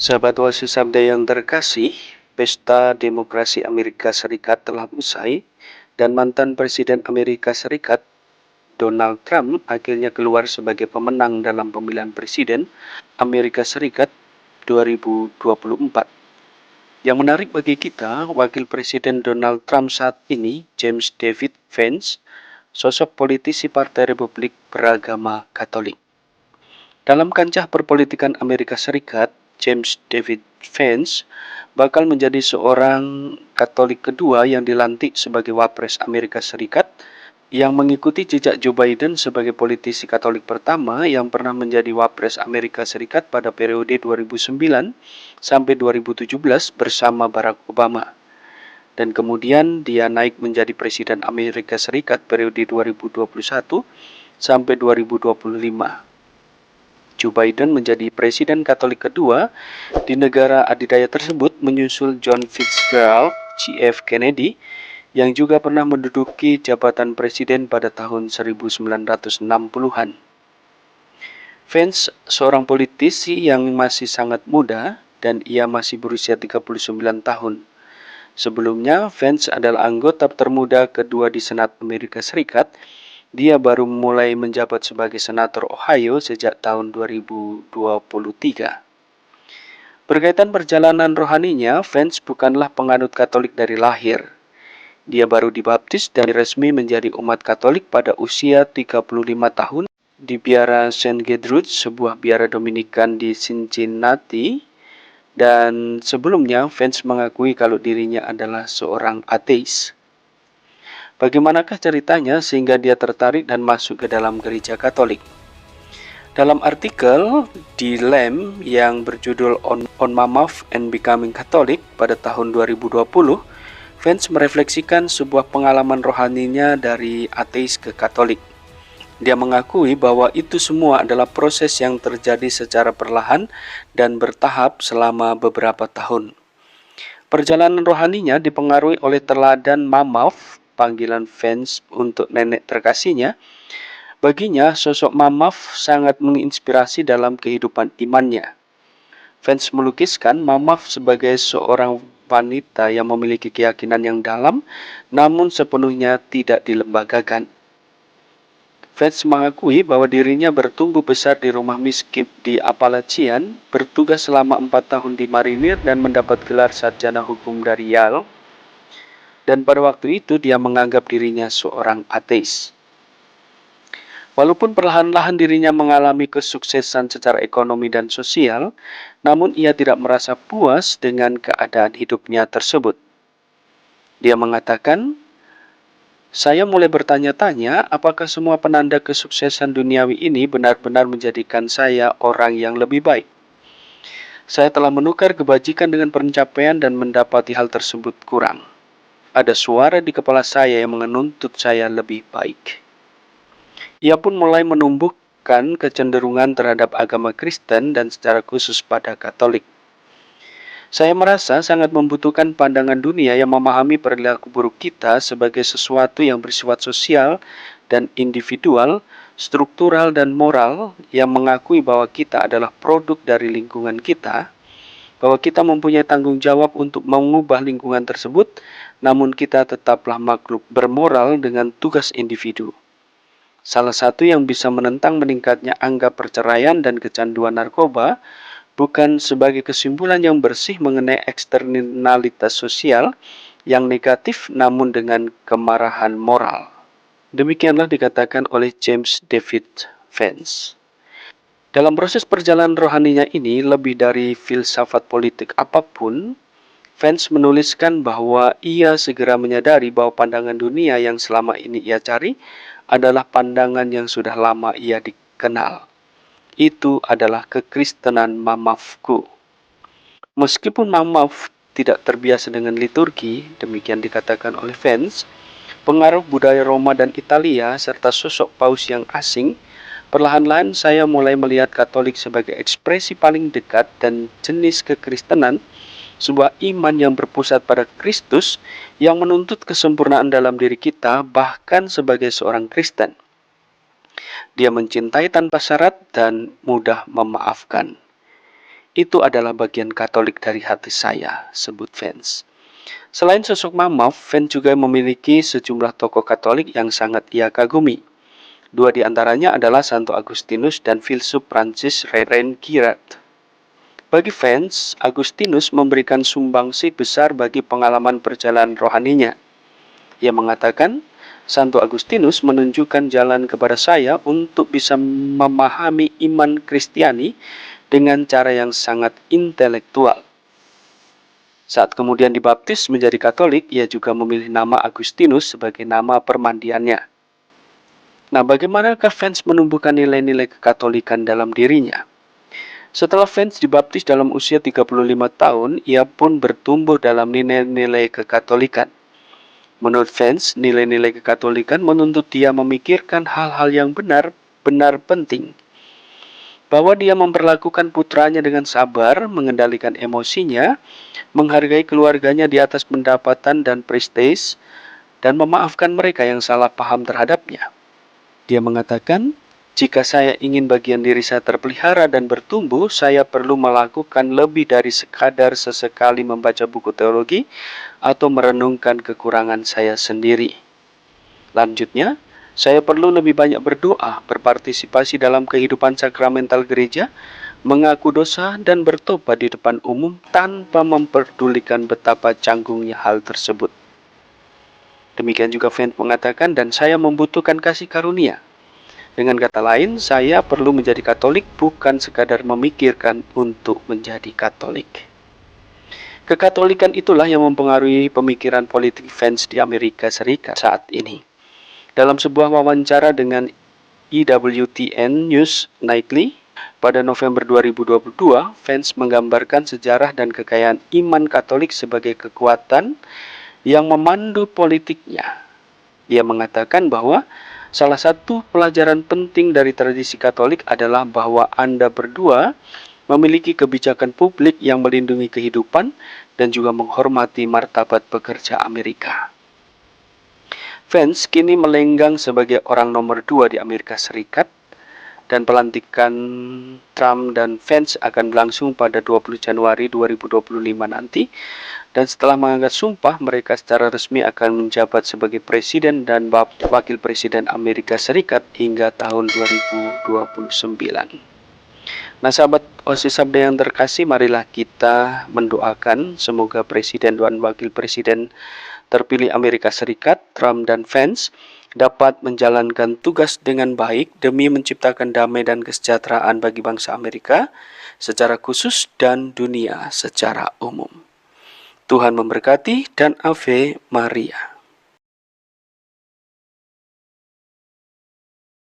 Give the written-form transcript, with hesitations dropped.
Sahabat Wasi Sabda yang terkasih, pesta demokrasi Amerika Serikat telah usai dan mantan Presiden Amerika Serikat Donald Trump akhirnya keluar sebagai pemenang dalam pemilihan Presiden Amerika Serikat 2024. Yang menarik bagi kita, Wakil Presiden Donald Trump saat ini, James David Vance, sosok politisi Partai Republik beragama Katolik. Dalam kancah perpolitikan Amerika Serikat, James David Vance bakal menjadi seorang Katolik kedua yang dilantik sebagai Wapres Amerika Serikat yang mengikuti jejak Joe Biden sebagai politisi Katolik pertama yang pernah menjadi Wapres Amerika Serikat pada periode 2009 sampai 2017 bersama Barack Obama. Dan kemudian dia naik menjadi Presiden Amerika Serikat periode 2021 sampai 2025. Joe Biden menjadi Presiden Katolik kedua di negara adidaya tersebut menyusul John Fitzgerald JF Kennedy yang juga pernah menduduki jabatan presiden pada tahun 1960-an. Vance seorang politisi yang masih sangat muda dan ia masih berusia 39 tahun. Sebelumnya, Vance adalah anggota termuda kedua di Senat Amerika Serikat. Dia baru mulai menjabat sebagai senator Ohio sejak tahun 2023. Berkaitan perjalanan rohaninya, Vance bukanlah penganut Katolik dari lahir. Dia baru dibaptis dan resmi menjadi umat Katolik pada usia 35 tahun di biara St. Gertrude, sebuah biara Dominikan di Cincinnati. Dan sebelumnya, Vance mengakui kalau dirinya adalah seorang ateis. Bagaimanakah ceritanya sehingga dia tertarik dan masuk ke dalam gereja Katolik? Dalam artikel di Lamb yang berjudul On Mammoth and Becoming Catholic pada tahun 2020, Vance merefleksikan sebuah pengalaman rohaninya dari ateis ke Katolik. Dia mengakui bahwa itu semua adalah proses yang terjadi secara perlahan dan bertahap selama beberapa tahun. Perjalanan rohaninya dipengaruhi oleh teladan Mammoth, panggilan Vance untuk nenek terkasihnya. Baginya, sosok Mammoth sangat menginspirasi dalam kehidupan imannya. Vance melukiskan Mammoth sebagai seorang wanita yang memiliki keyakinan yang dalam, namun sepenuhnya tidak dilembagakan. Vance mengakui bahwa dirinya bertumbuh besar di rumah miskin di Appalachian, bertugas selama 4 tahun di marinir dan mendapat gelar sarjana hukum dari Yale. Dan pada waktu itu dia menganggap dirinya seorang ateis. Walaupun perlahan-lahan dirinya mengalami kesuksesan secara ekonomi dan sosial, namun ia tidak merasa puas dengan keadaan hidupnya tersebut. Dia mengatakan, "Saya mulai bertanya-tanya apakah semua penanda kesuksesan duniawi ini benar-benar menjadikan saya orang yang lebih baik. Saya telah menukar kebajikan dengan pencapaian dan mendapati hal tersebut kurang. Ada suara di kepala saya yang menuntut saya lebih baik." Ia pun mulai menumbuhkan kecenderungan terhadap agama Kristen dan secara khusus pada Katolik. "Saya merasa sangat membutuhkan pandangan dunia yang memahami perilaku buruk kita sebagai sesuatu yang bersifat sosial dan individual, struktural dan moral, yang mengakui bahwa kita adalah produk dari lingkungan kita, bahwa kita mempunyai tanggung jawab untuk mengubah lingkungan tersebut, namun kita tetaplah makhluk bermoral dengan tugas individu. Salah satu yang bisa menentang meningkatnya angka perceraian dan kecanduan narkoba bukan sebagai kesimpulan yang bersih mengenai eksternalitas sosial yang negatif, namun dengan kemarahan moral." Demikianlah dikatakan oleh James David Vance. Dalam proses perjalanan rohaninya ini, lebih dari filsafat politik apapun, Vance menuliskan bahwa ia segera menyadari bahwa pandangan dunia yang selama ini ia cari adalah pandangan yang sudah lama ia dikenal. Itu adalah kekristenan Mammothku. Meskipun Mammoth tidak terbiasa dengan liturgi, demikian dikatakan oleh Vance, pengaruh budaya Roma dan Italia serta sosok paus yang asing, perlahan-lahan saya mulai melihat Katolik sebagai ekspresi paling dekat dan jenis kekristenan, sebuah iman yang berpusat pada Kristus yang menuntut kesempurnaan dalam diri kita bahkan sebagai seorang Kristen. Dia mencintai tanpa syarat dan mudah memaafkan. Itu adalah bagian Katolik dari hati saya, sebut Vance. Selain sosok Mama, Vance juga memiliki sejumlah tokoh Katolik yang sangat ia kagumi. Dua di antaranya adalah Santo Agustinus dan filsuf Prancis René Girard. Bagi Vance, Agustinus memberikan sumbangsi besar bagi pengalaman perjalanan rohaninya. Ia mengatakan, Santo Agustinus menunjukkan jalan kepada saya untuk bisa memahami iman Kristiani dengan cara yang sangat intelektual. Saat kemudian dibaptis menjadi Katolik, ia juga memilih nama Agustinus sebagai nama permandiannya. Nah, bagaimanakah Vance menumbuhkan nilai-nilai kekatolikan dalam dirinya? Setelah Vance dibaptis dalam usia 35 tahun, ia pun bertumbuh dalam nilai-nilai kekatolikan. Menurut Vance, nilai-nilai kekatolikan menuntut dia memikirkan hal-hal yang benar-benar penting. Bahwa dia memperlakukan putranya dengan sabar, mengendalikan emosinya, menghargai keluarganya di atas pendapatan dan prestis, dan memaafkan mereka yang salah paham terhadapnya. Dia mengatakan, jika saya ingin bagian diri saya terpelihara dan bertumbuh, saya perlu melakukan lebih dari sekadar sesekali membaca buku teologi atau merenungkan kekurangan saya sendiri. Lanjutnya, saya perlu lebih banyak berdoa, berpartisipasi dalam kehidupan sakramental gereja, mengaku dosa, dan bertobat di depan umum tanpa memperdulikan betapa canggungnya hal tersebut. Demikian juga Vance mengatakan, dan saya membutuhkan kasih karunia. Dengan kata lain, saya perlu menjadi Katolik bukan sekadar memikirkan untuk menjadi Katolik. Kekatolikan itulah yang mempengaruhi pemikiran politik Vance di Amerika Serikat saat ini. Dalam sebuah wawancara dengan EWTN News Nightly pada November 2022, Vance menggambarkan sejarah dan kekayaan iman Katolik sebagai kekuatan yang memandu politiknya. Ia mengatakan bahwa salah satu pelajaran penting dari tradisi Katolik adalah bahwa Anda berdua memiliki kebijakan publik yang melindungi kehidupan dan juga menghormati martabat pekerja Amerika. Vance kini melenggang sebagai orang nomor 2 di Amerika Serikat dan pelantikan Trump dan Vance akan berlangsung pada 20 Januari 2025 nanti. Dan setelah mengangkat sumpah, mereka secara resmi akan menjabat sebagai presiden dan wakil presiden Amerika Serikat hingga tahun 2029. Nah, sahabat OSIS Sabda yang terkasih, marilah kita mendoakan semoga presiden dan wakil presiden terpilih Amerika Serikat, Trump dan Vance, dapat menjalankan tugas dengan baik demi menciptakan damai dan kesejahteraan bagi bangsa Amerika secara khusus dan dunia secara umum. Tuhan memberkati dan Ave Maria.